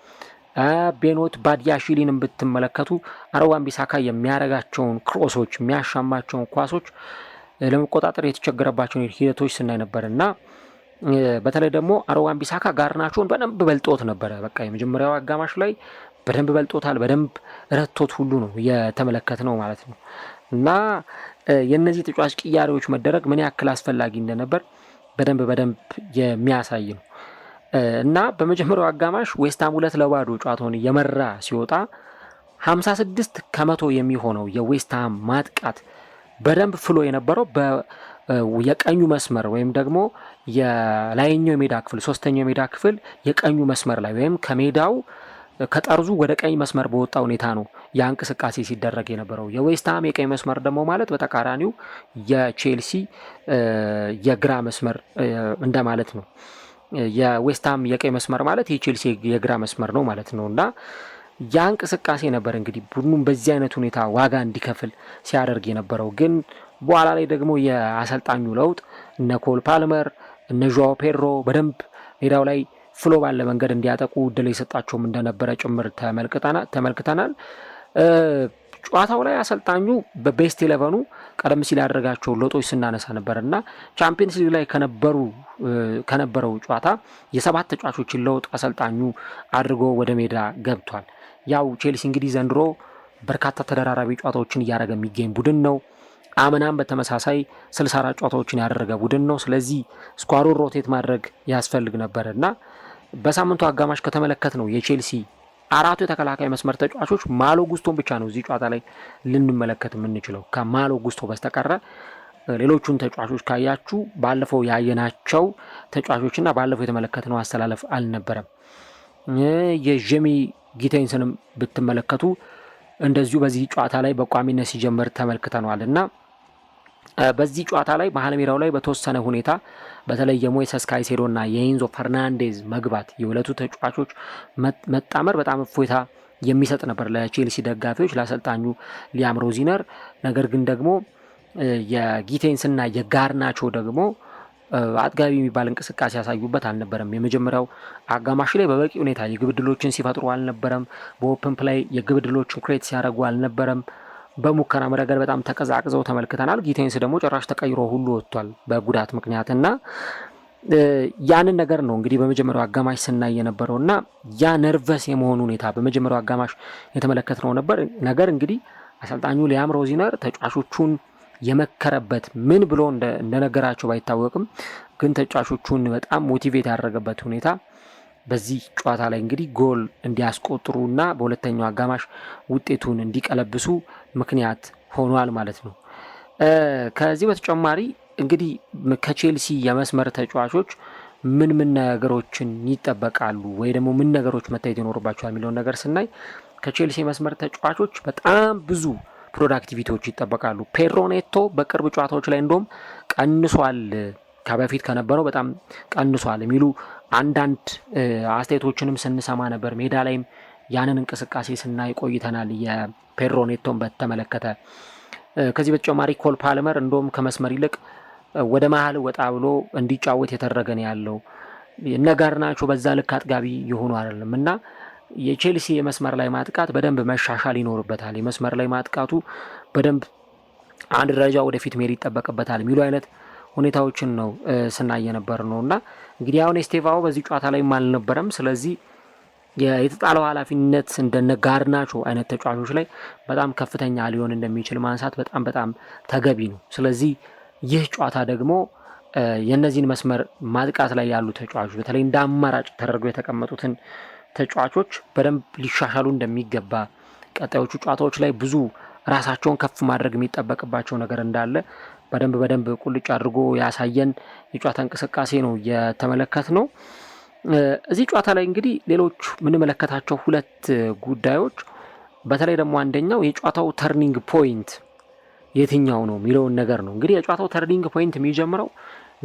ቤኖት ባዲያሺሊንም ብትመለከቱ አሮዋን ቢሳካ የሚያረጋቸውን ክሮሶች የሚያሻማቸውን ኳሶች ለመቆጣጠር የተቸገረባቸውን ሂደቶች ስናይ ነበር እና በተለይ ደግሞ አሮዋን ቢሳካ ጋርናቾን በደንብ በልጦት ነበረ። በቃ የመጀመሪያው አጋማሽ ላይ በደንብ በልጦታል፣ በደንብ ረቶት ሁሉ ነው የተመለከት ነው ማለት ነው። እና የነዚህ ተጫዋች ቅያሬዎች መደረግ ምን ያክል አስፈላጊ እንደነበር በደንብ የሚያሳይ ነው። እና በመጀመሪያው አጋማሽ ዌስትሃም 2-0 ጨዋታውን እየመራ ሲወጣ 56% የሚሆነው የዌስትሃም ማጥቃት በደንብ ፍሎ የነበረው የቀኙ መስመር ወይም ደግሞ የላይኛው የሜዳ ክፍል ሶስተኛው የሜዳ ክፍል የቀኙ መስመር ላይ ወይም ከሜዳው ከጠርዙ ወደ ቀኝ መስመር በወጣ ሁኔታ ነው ያ እንቅስቃሴ ሲደረግ የነበረው። የዌስትሃም የቀኝ መስመር ደግሞ ማለት በተቃራኒው የቼልሲ የግራ መስመር እንደማለት ነው። የዌስትሃም የቀኝ መስመር ማለት የቼልሲ የግራ መስመር ነው ማለት ነው። እና ያ እንቅስቃሴ ነበር እንግዲህ ቡድኑን በዚህ አይነት ሁኔታ ዋጋ እንዲከፍል ሲያደርግ የነበረው። ግን በኋላ ላይ ደግሞ የአሰልጣኙ ለውጥ እነ ኮል ፓልመር እነ ዦአው ፔድሮ በደንብ ሜዳው ላይ ፍሎ ባለ መንገድ እንዲያጠቁ እድል የሰጣቸውም እንደነበረ ጭምር ተመልክተናል። ጨዋታው ላይ አሰልጣኙ በቤስት 11 ቀደም ሲል ያደረጋቸው ለውጦች ስናነሳ ነበር እና ቻምፒየንስ ሊግ ላይ ከነበረው ጨዋታ የ7 ተጫዋቾችን ለውጥ አሰልጣኙ አድርጎ ወደ ሜዳ ገብቷል። ያው ቼልሲ እንግዲህ ዘንድሮ በርካታ ተደራራቢ ጨዋታዎችን እያደረገ የሚገኝ ቡድን ነው። አምናም በተመሳሳይ 64 ጨዋታዎችን ያደረገ ቡድን ነው። ስለዚህ ስኳሩን ሮቴት ማድረግ ያስፈልግ ነበር እና በሳምንቱ አጋማሽ ከተመለከት ነው የቼልሲ 4 የተከላካይ መስመር ተጫዋቾች ማሎ ጉስቶን ብቻ ነው እዚህ ጨዋታ ላይ ልንመለከት የምንችለው። ከማሎ ጉስቶ በስተቀረ ሌሎቹን ተጫዋቾች ካያችሁ ባለፈው ያየናቸው ተጫዋቾችና ባለፈው የተመለከትነው አስተላለፍ አልነበረም። የጄሚ ጊቴንስንም ብትመለከቱ እንደዚሁ በዚህ ጨዋታ ላይ በቋሚነት ሲጀምር ተመልክተነዋል እና በዚህ ጨዋታ ላይ መሀል ሜዳው ላይ በተወሰነ ሁኔታ በተለይ የሞይሰስ ካይሴዶ እና የኤንዞ ፈርናንዴዝ መግባት የሁለቱ ተጫዋቾች መጣመር በጣም እፎይታ የሚሰጥ ነበር ለቼልሲ ደጋፊዎች፣ ለአሰልጣኙ ሊያም ሮዚነር። ነገር ግን ደግሞ የጊቴንስ እና የጋርናቾ ደግሞ አጥጋቢ የሚባል እንቅስቃሴ ያሳዩበት አልነበረም። የመጀመሪያው አጋማሽ ላይ በበቂ ሁኔታ የግብ ዕድሎችን ሲፈጥሩ አልነበረም። በኦፕን ፕላይ የግብ ዕድሎችን ክሬት ሲያደርጉ አልነበረም። በሙከራ ረገድ በጣም ተቀዛቅዘው ተመልክተናል። ጊቴንስ ደግሞ ጭራሽ ተቀይሮ ሁሉ ወጥቷል በጉዳት ምክንያትና ያንን ነገር ነው እንግዲህ በመጀመሪያው አጋማሽ ስናይ የነበረው እና ያ ነርቨስ የመሆኑ ሁኔታ በመጀመሪያው አጋማሽ የተመለከትነው ነገር እንግዲህ አሰልጣኙ ሊያም ሮዚነር ተጫዋቾቹን የመከረበት ምን ብሎ እንደነገራቸው ባይታወቅም ግን ተጫዋቾቹን በጣም ሞቲቬት ያደረገበት ሁኔታ በዚህ ጨዋታ ላይ እንግዲህ ጎል እንዲያስቆጥሩና በሁለተኛው አጋማሽ ውጤቱን እንዲቀለብሱ ምክንያት ሆኗል ማለት ነው። ከዚህ በተጨማሪ እንግዲህ ከቼልሲ የመስመር ተጫዋቾች ምን ነገሮችን ይጠበቃሉ ወይ ደግሞ ምን ነገሮች መታየት ይኖርባቸዋል የሚለውን ነገር ስናይ ከቼልሲ የመስመር ተጫዋቾች በጣም ብዙ ፕሮዳክቲቪቲዎች ይጠበቃሉ። ፔድሮ ኔቶ በቅርብ ጨዋታዎች ላይ እንደውም ቀንሷል፣ ከበፊት ከነበረው በጣም ቀንሷል የሚሉ አንዳንድ አስተያየቶችንም ስንሰማ ነበር። ሜዳ ላይም ያንን እንቅስቃሴ ስናይ ቆይተናል የፔድሮ ኔቶን በተመለከተ። ከዚህ በተጨማሪ ኮል ፓልመር እንደውም ከመስመር ይልቅ ወደ መሀል ወጣ ብሎ እንዲጫወት የተደረገ ነው ያለው። እነ ጋርናቾ በዛ ልክ አጥጋቢ የሆኑ አይደለም እና የቼልሲ የመስመር ላይ ማጥቃት በደንብ መሻሻል ይኖርበታል። የመስመር ላይ ማጥቃቱ በደንብ አንድ ደረጃ ወደፊት መሄድ ይጠበቅበታል የሚሉ አይነት ሁኔታዎችን ነው ስናየ ነበር ነው እና እንግዲህ አሁን ኤስቴቫኦ በዚህ ጨዋታ ላይ አልነበረም። ስለዚህ የተጣለው ኃላፊነት እንደነ ጋርናቾ አይነት ተጫዋቾች ላይ በጣም ከፍተኛ ሊሆን እንደሚችል ማንሳት በጣም ተገቢ ነው። ስለዚህ ይህ ጨዋታ ደግሞ የእነዚህን መስመር ማጥቃት ላይ ያሉ ተጫዋቾች በተለይ እንደ አማራጭ ተደርገው የተቀመጡትን ተጫዋቾች በደንብ ሊሻሻሉ እንደሚገባ፣ ቀጣዮቹ ጨዋታዎች ላይ ብዙ ራሳቸውን ከፍ ማድረግ የሚጠበቅባቸው ነገር እንዳለ በደንብ ቁልጭ አድርጎ ያሳየን የጨዋታ እንቅስቃሴ ነው የተመለከት ነው። እዚህ ጨዋታ ላይ እንግዲህ ሌሎች የምንመለከታቸው ሁለት ጉዳዮች በተለይ ደግሞ አንደኛው የጨዋታው ተርኒንግ ፖይንት የትኛው ነው የሚለውን ነገር ነው። እንግዲህ የጨዋታው ተርኒንግ ፖይንት የሚጀምረው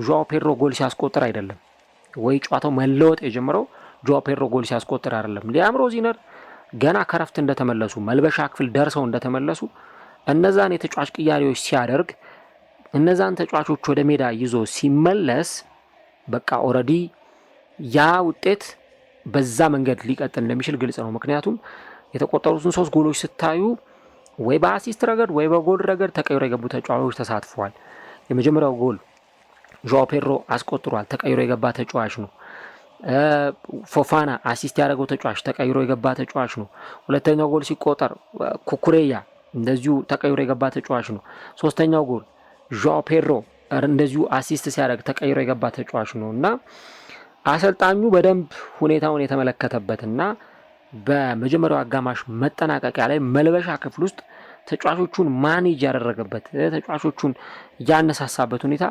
ዦአው ፔድሮ ጎል ሲያስቆጥር አይደለም ወይ ጨዋታው መለወጥ የጀመረው ዦአው ፔድሮ ጎል ሲያስቆጥር አይደለም። ሊያም ሮዚነር ገና ከረፍት እንደተመለሱ መልበሻ ክፍል ደርሰው እንደተመለሱ እነዛን የተጫዋች ቅያሬዎች ሲያደርግ እነዛን ተጫዋቾች ወደ ሜዳ ይዞ ሲመለስ በቃ ኦልሬዲ ያ ውጤት በዛ መንገድ ሊቀጥል እንደሚችል ግልጽ ነው። ምክንያቱም የተቆጠሩትን 3 ጎሎች ስታዩ ወይ በአሲስት ረገድ ወይ በጎል ረገድ ተቀይሮ የገቡ ተጫዋቾች ተሳትፈዋል። የመጀመሪያው ጎል ጆao ፔድሮ አስቆጥሯል፣ ተቀይሮ የገባ ተጫዋች ነው። ፎፋና አሲስት ያደረገው ተጫዋች ተቀይሮ የገባ ተጫዋች ነው። ሁለተኛው ጎል ሲቆጠር ኩኩሬያ እንደዚሁ ተቀይሮ የገባ ተጫዋች ነው። ሶስተኛው ጎል ጆao ፔድሮ እንደዚሁ አሲስት ሲያደርግ ተቀይሮ የገባ ተጫዋች ነው እና አሰልጣኙ በደንብ ሁኔታውን የተመለከተበትና በመጀመሪያው አጋማሽ መጠናቀቂያ ላይ መልበሻ ክፍል ውስጥ ተጫዋቾቹን ማኔጅ ያደረገበት ተጫዋቾቹን ያነሳሳበት ሁኔታ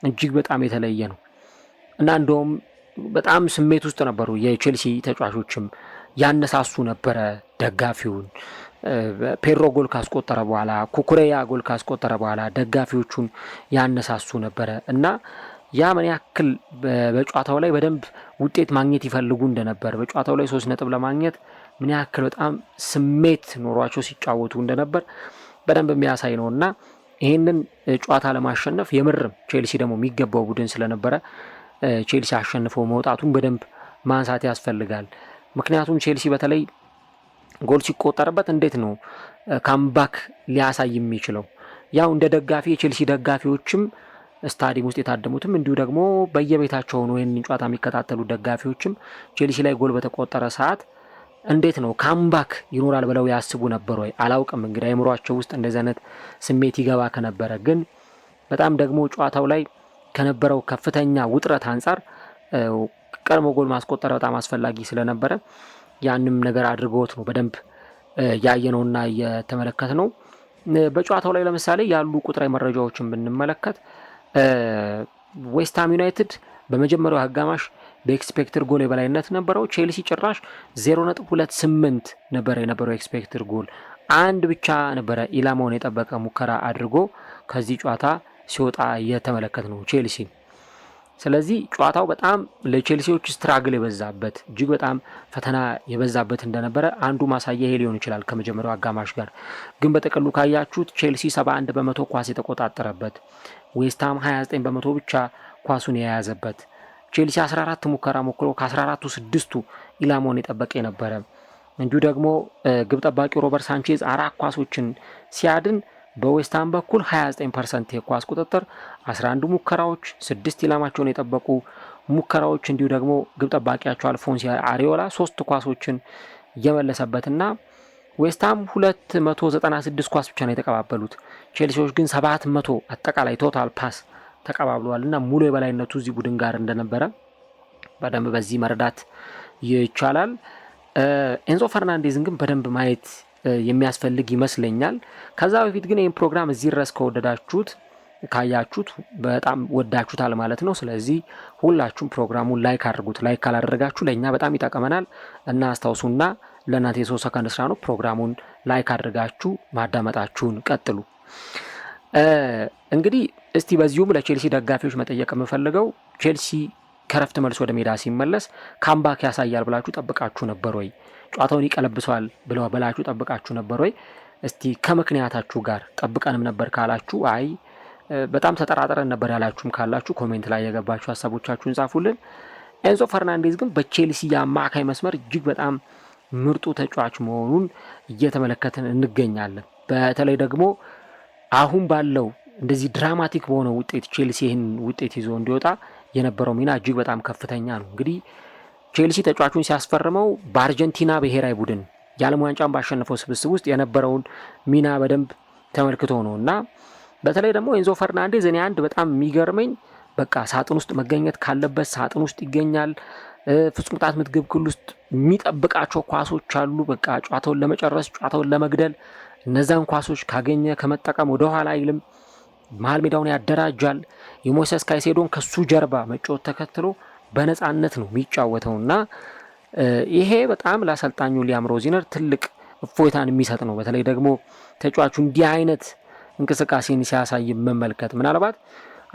እጅግ በጣም የተለየ ነው እና እንደውም በጣም ስሜት ውስጥ ነበሩ። የቼልሲ ተጫዋቾችም ያነሳሱ ነበረ ደጋፊውን። ፔድሮ ጎል ካስቆጠረ በኋላ ኩኩሬያ ጎል ካስቆጠረ በኋላ ደጋፊዎቹን ያነሳሱ ነበረ እና ያ ምን ያክል በጨዋታው ላይ በደንብ ውጤት ማግኘት ይፈልጉ እንደነበር፣ በጨዋታው ላይ 3 ነጥብ ለማግኘት ምን ያክል በጣም ስሜት ኖሯቸው ሲጫወቱ እንደነበር በደንብ የሚያሳይ ነውና ይህንን ጨዋታ ለማሸነፍ የምርም ቼልሲ ደግሞ የሚገባው ቡድን ስለነበረ ቼልሲ አሸንፈው መውጣቱን በደንብ ማንሳት ያስፈልጋል። ምክንያቱም ቼልሲ በተለይ ጎል ሲቆጠርበት እንዴት ነው ካምባክ ሊያሳይ የሚችለው? ያው እንደ ደጋፊ የቼልሲ ደጋፊዎችም ስታዲየም ውስጥ የታደሙትም እንዲሁ ደግሞ በየቤታቸው ነው ይህንን ጨዋታ የሚከታተሉ ደጋፊዎችም ቼልሲ ላይ ጎል በተቆጠረ ሰዓት እንዴት ነው ካምባክ ይኖራል ብለው ያስቡ ነበር ወይ? አላውቅም። እንግዲህ አይምሯቸው ውስጥ እንደዚህ አይነት ስሜት ይገባ ከነበረ ግን በጣም ደግሞ ጨዋታው ላይ ከነበረው ከፍተኛ ውጥረት አንጻር ቀድሞ ጎል ማስቆጠር በጣም አስፈላጊ ስለነበረ ያንም ነገር አድርገውት ነው በደንብ ያየነውና የተመለከትነው። በጨዋታው ላይ ለምሳሌ ያሉ ቁጥራዊ መረጃዎችን ብንመለከት ዌስትሃም ዩናይትድ በመጀመሪያው አጋማሽ በኤክስፔክትድ ጎል የበላይነት ነበረው። ቼልሲ ጭራሽ 0.28 ነበረ የነበረው ኤክስፔክትድ ጎል። አንድ ብቻ ነበረ ኢላማውን የጠበቀ ሙከራ አድርጎ ከዚህ ጨዋታ ሲወጣ የተመለከት ነው ቼልሲ። ስለዚህ ጨዋታው በጣም ለቼልሲዎች ስትራግል የበዛበት እጅግ በጣም ፈተና የበዛበት እንደነበረ አንዱ ማሳያ ይሄ ሊሆን ይችላል ከመጀመሪያው አጋማሽ ጋር። ግን በጥቅሉ ካያችሁት ቼልሲ 71 በመቶ ኳስ የተቆጣጠረበት፣ ዌስትሃም 29 በመቶ ብቻ ኳሱን የያዘበት፣ ቼልሲ 14 ሙከራ ሞክሮ ከ14ቱ 6ቱ ኢላማውን የጠበቀ የነበረ፣ እንዲሁ ደግሞ ግብ ጠባቂው ሮበርት ሳንቼዝ 4 ኳሶችን ሲያድን በዌስትሃም በኩል 29% የኳስ ቁጥጥር፣ 11 ሙከራዎች፣ 6 ኢላማቸውን የጠበቁ ሙከራዎች፣ እንዲሁ ደግሞ ግብ ጠባቂያቸው አልፎንሲ አሪዮላ 3 ኳሶችን የመለሰበትና ዌስትሃም 296 ኳስ ብቻ ነው የተቀባበሉት። ቼልሲዎች ግን 700 አጠቃላይ ቶታል ፓስ ተቀባብለዋልና ሙሉ የበላይነቱ እዚህ ቡድን ጋር እንደነበረ በደንብ በዚህ መረዳት ይቻላል። ኤንዞ ፈርናንዴዝን ግን በደንብ ማየት የሚያስፈልግ ይመስለኛል። ከዛ በፊት ግን ይህን ፕሮግራም እዚህ ድረስ ከወደዳችሁት ካያችሁት በጣም ወዳችሁታል ማለት ነው። ስለዚህ ሁላችሁም ፕሮግራሙን ላይክ አድርጉት። ላይክ ካላደረጋችሁ ለእኛ በጣም ይጠቅመናል እና አስታውሱና ለእናንተ የ3 ሰከንድ ስራ ነው። ፕሮግራሙን ላይክ አድርጋችሁ ማዳመጣችሁን ቀጥሉ። እንግዲህ እስቲ በዚሁም ለቼልሲ ደጋፊዎች መጠየቅ የምፈልገው ቼልሲ ከረፍት መልስ ወደ ሜዳ ሲመለስ ካምባክ ያሳያል ብላችሁ ጠብቃችሁ ነበር ወይ? ጨዋታውን ይቀለብሰዋል ብላችሁ ጠብቃችሁ ነበር ወይ? እስቲ ከምክንያታችሁ ጋር ጠብቀንም ነበር ካላችሁ፣ አይ በጣም ተጠራጥረን ነበር ያላችሁም ካላችሁ ኮሜንት ላይ የገባችሁ ሀሳቦቻችሁን ጻፉልን። ኤንዞ ፈርናንዴዝ ግን በቼልሲ የአማካይ መስመር እጅግ በጣም ምርጡ ተጫዋች መሆኑን እየተመለከትን እንገኛለን። በተለይ ደግሞ አሁን ባለው እንደዚህ ድራማቲክ በሆነ ውጤት ቼልሲ ይህን ውጤት ይዞ እንዲወጣ የነበረው ሚና እጅግ በጣም ከፍተኛ ነው። እንግዲህ ቼልሲ ተጫዋቹን ሲያስፈርመው በአርጀንቲና ብሔራዊ ቡድን የዓለም ዋንጫን ባሸነፈው ስብስብ ውስጥ የነበረውን ሚና በደንብ ተመልክቶ ነው እና በተለይ ደግሞ ኤንዞ ፈርናንዴዝ እኔ አንድ በጣም የሚገርመኝ በቃ ሳጥን ውስጥ መገኘት ካለበት ሳጥን ውስጥ ይገኛል። ፍጹም ቅጣት ምት ግብ ክልል ውስጥ የሚጠብቃቸው ኳሶች አሉ። በቃ ጨዋታውን ለመጨረስ ጨዋታውን ለመግደል እነዛን ኳሶች ካገኘ ከመጠቀም ወደ ኋላ አይልም። መሀል ሜዳውን ያደራጃል። የሞይሰስ ካይሴዶን ከሱ ጀርባ መጫወት ተከትሎ በነፃነት ነው የሚጫወተውና ይሄ በጣም ለአሰልጣኙ ሊያም ሮዚነር ትልቅ እፎይታን የሚሰጥ ነው። በተለይ ደግሞ ተጫዋቹ እንዲህ አይነት እንቅስቃሴን ሲያሳይ መመልከት ምናልባት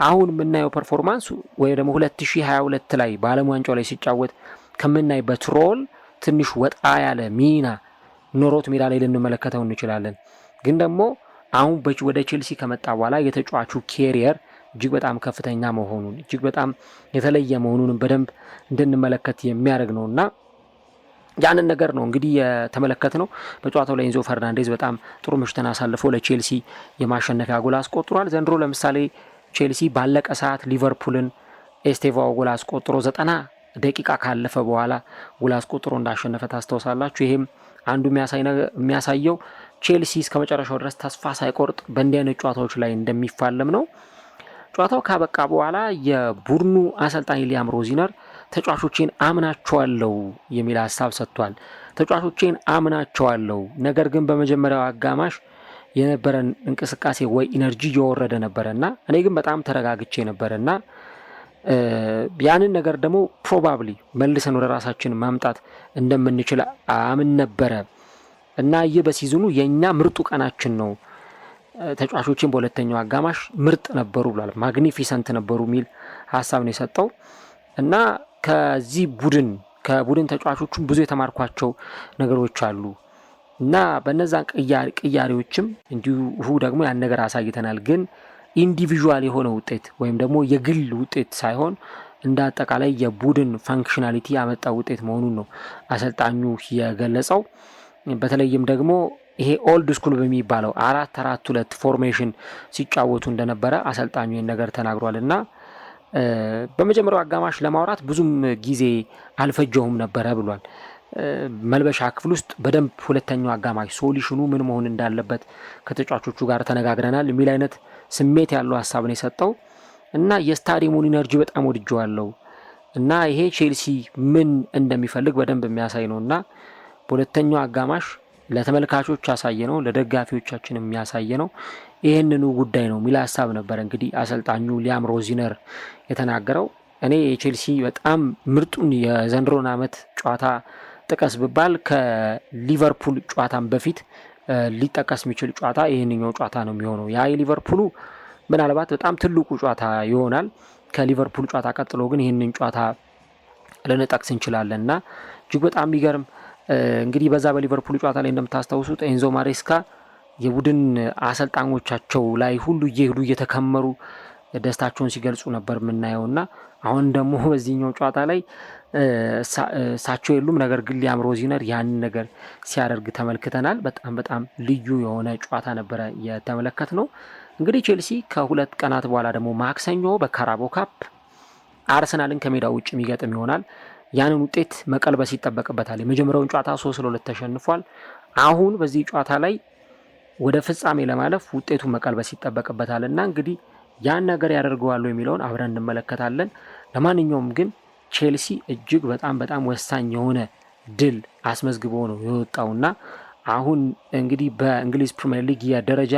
አሁን የምናየው ፐርፎርማንስ ወይ ደግሞ 2022 ላይ በዓለም ዋንጫው ላይ ሲጫወት ከምናይበት ሮል ትንሽ ወጣ ያለ ሚና ኖሮት ሜዳ ላይ ልንመለከተው እንችላለን። ግን ደግሞ አሁን ወደ ቼልሲ ከመጣ በኋላ የተጫዋቹ ኬሪየር እጅግ በጣም ከፍተኛ መሆኑን እጅግ በጣም የተለየ መሆኑን በደንብ እንድንመለከት የሚያደርግ ነውና ያንን ነገር ነው እንግዲህ የተመለከትነው። በጨዋታው ላይ ኤንዞ ፈርናንዴዝ በጣም ጥሩ ምሽትን አሳልፎ ለቼልሲ የማሸነፊያ ጎል አስቆጥሯል። ዘንድሮ ለምሳሌ ቼልሲ ባለቀ ሰዓት ሊቨርፑልን ኤስቴቫኦ ጎል አስቆጥሮ 90 ደቂቃ ካለፈ በኋላ ጎል አስቆጥሮ እንዳሸነፈ ታስታውሳላችሁ። ይሄም አንዱ የሚያሳየው ቼልሲ እስከ መጨረሻው ድረስ ተስፋ ሳይቆርጥ በእንዲህ አይነት ጨዋታዎች ላይ እንደሚፋለም ነው። ጨዋታው ካበቃ በኋላ የቡድኑ አሰልጣኝ ሊያም ሮዚነር ተጫዋቾቼን አምናቸዋለሁ የሚል ሀሳብ ሰጥቷል። ተጫዋቾቼን አምናቸዋለሁ፣ ነገር ግን በመጀመሪያው አጋማሽ የነበረን እንቅስቃሴ ወይ ኢነርጂ እየወረደ ነበረና እኔ ግን በጣም ተረጋግቼ ነበረና ያንን ነገር ደግሞ ፕሮባብሊ መልሰን ወደ ራሳችን ማምጣት እንደምንችል አምን ነበረ እና ይህ በሲዝኑ የኛ ምርጡ ቀናችን ነው። ተጫዋቾችን በሁለተኛው አጋማሽ ምርጥ ነበሩ ብሏል። ማግኒፊሰንት ነበሩ የሚል ሀሳብ ነው የሰጠው እና ከቡድን ተጫዋቾቹም ብዙ የተማርኳቸው ነገሮች አሉ እና በነዛ ቅያሬዎችም እንዲሁ ደግሞ ያን ነገር አሳይተናል። ግን ኢንዲቪዥዋል የሆነ ውጤት ወይም ደግሞ የግል ውጤት ሳይሆን እንደ አጠቃላይ የቡድን ፋንክሽናሊቲ ያመጣ ውጤት መሆኑን ነው አሰልጣኙ የገለጸው። በተለይም ደግሞ ይሄ ኦልድ ስኩል በሚባለው 4-4-2 ፎርሜሽን ሲጫወቱ እንደነበረ አሰልጣኙ ይህን ነገር ተናግሯል እና በመጀመሪያው አጋማሽ ለማውራት ብዙም ጊዜ አልፈጀውም ነበረ ብሏል። መልበሻ ክፍል ውስጥ በደንብ ሁለተኛው አጋማሽ ሶሉሽኑ ምን መሆን እንዳለበት ከተጫዋቾቹ ጋር ተነጋግረናል የሚል አይነት ስሜት ያለው ሀሳብ ነው የሰጠው እና የስታዲየሙን ኢነርጂ በጣም ወድጀዋለሁ እና ይሄ ቼልሲ ምን እንደሚፈልግ በደንብ የሚያሳይ ነው እና በሁለተኛው አጋማሽ ለተመልካቾች ያሳየ ነው፣ ለደጋፊዎቻችን የሚያሳየ ነው። ይህንኑ ጉዳይ ነው የሚል ሀሳብ ነበር እንግዲህ አሰልጣኙ ሊያም ሮዚነር የተናገረው። እኔ የቼልሲ በጣም ምርጡን የዘንድሮን ዓመት ጨዋታ ጥቀስ ብባል ከሊቨርፑል ጨዋታን በፊት ሊጠቀስ የሚችል ጨዋታ ይህንኛው ጨዋታ ነው የሚሆነው። ያ የሊቨርፑሉ ምናልባት በጣም ትልቁ ጨዋታ ይሆናል። ከሊቨርፑል ጨዋታ ቀጥሎ ግን ይህንን ጨዋታ ልንጠቅስ እንችላለን እና እጅግ በጣም የሚገርም እንግዲህ በዛ በሊቨርፑል ጨዋታ ላይ እንደምታስታውሱት ኤንዞ ማሬስካ የቡድን አሰልጣኞቻቸው ላይ ሁሉ እየሄዱ እየተከመሩ ደስታቸውን ሲገልጹ ነበር የምናየውና አሁን ደግሞ በዚህኛው ጨዋታ ላይ እሳቸው የሉም። ነገር ግን ሊያም ሮዚነር ያንን ነገር ሲያደርግ ተመልክተናል። በጣም ልዩ የሆነ ጨዋታ ነበረ የተመለከት ነው። እንግዲህ ቼልሲ ከሁለት ቀናት በኋላ ደግሞ ማክሰኞ በካራቦ ካፕ አርሰናልን ከሜዳ ውጭ የሚገጥም ይሆናል። ያንን ውጤት መቀልበስ ይጠበቅበታል። የመጀመሪያውን ጨዋታ 3-2 ተሸንፏል። አሁን በዚህ ጨዋታ ላይ ወደ ፍጻሜ ለማለፍ ውጤቱን መቀልበስ ይጠበቅበታል እና እንግዲህ ያን ነገር ያደርገዋል የሚለውን አብረን እንመለከታለን። ለማንኛውም ግን ቼልሲ እጅግ በጣም ወሳኝ የሆነ ድል አስመዝግቦ ነው የወጣውና አሁን እንግዲህ በእንግሊዝ ፕሪሚየር ሊግ የደረጃ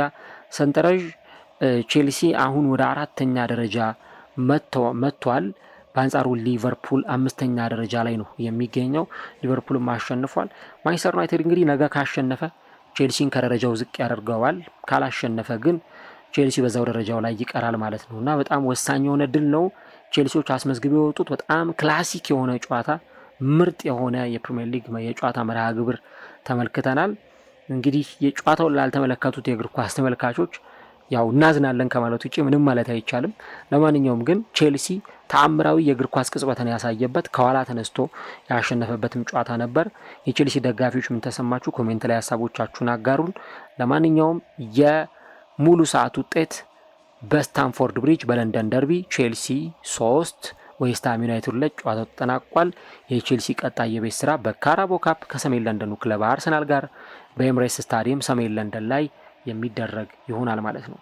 ሰንጠረዥ ቼልሲ አሁን ወደ 4ኛ ደረጃ መጥቷል። በአንጻሩ ሊቨርፑል 5ኛ ደረጃ ላይ ነው የሚገኘው። ሊቨርፑልም አሸንፏል። ማንቸስተር ዩናይትድ እንግዲህ ነገ ካሸነፈ ቼልሲን ከደረጃው ዝቅ ያደርገዋል። ካላሸነፈ ግን ቼልሲ በዛው ደረጃው ላይ ይቀራል ማለት ነው እና በጣም ወሳኝ የሆነ ድል ነው ቼልሲዎች አስመዝግበው የወጡት። በጣም ክላሲክ የሆነ ጨዋታ፣ ምርጥ የሆነ የፕሪሚየር ሊግ የጨዋታ መርሃ ግብር ተመልክተናል። እንግዲህ የጨዋታውን ላልተመለከቱት የእግር ኳስ ተመልካቾች ያው እናዝናለን ከማለት ውጭ ምንም ማለት አይቻልም። ለማንኛውም ግን ቼልሲ ተአምራዊ የእግር ኳስ ቅጽበትን ያሳየበት ከኋላ ተነስቶ ያሸነፈበትም ጨዋታ ነበር። የቼልሲ ደጋፊዎች ምን ተሰማችሁ? ኮሜንት ላይ ሀሳቦቻችሁን አጋሩን። ለማንኛውም የሙሉ ሰዓት ውጤት በስታንፎርድ ብሪጅ በለንደን ደርቢ ቼልሲ 3 ዌስትሃም ዩናይትድ ላይ ጨዋታው ተጠናቋል። የቼልሲ ቀጣይ የቤት ስራ በካራቦ ካፕ ከሰሜን ለንደኑ ክለብ አርሰናል ጋር በኤምሬትስ ስታዲየም ሰሜን ለንደን ላይ የሚደረግ ይሆናል ማለት ነው።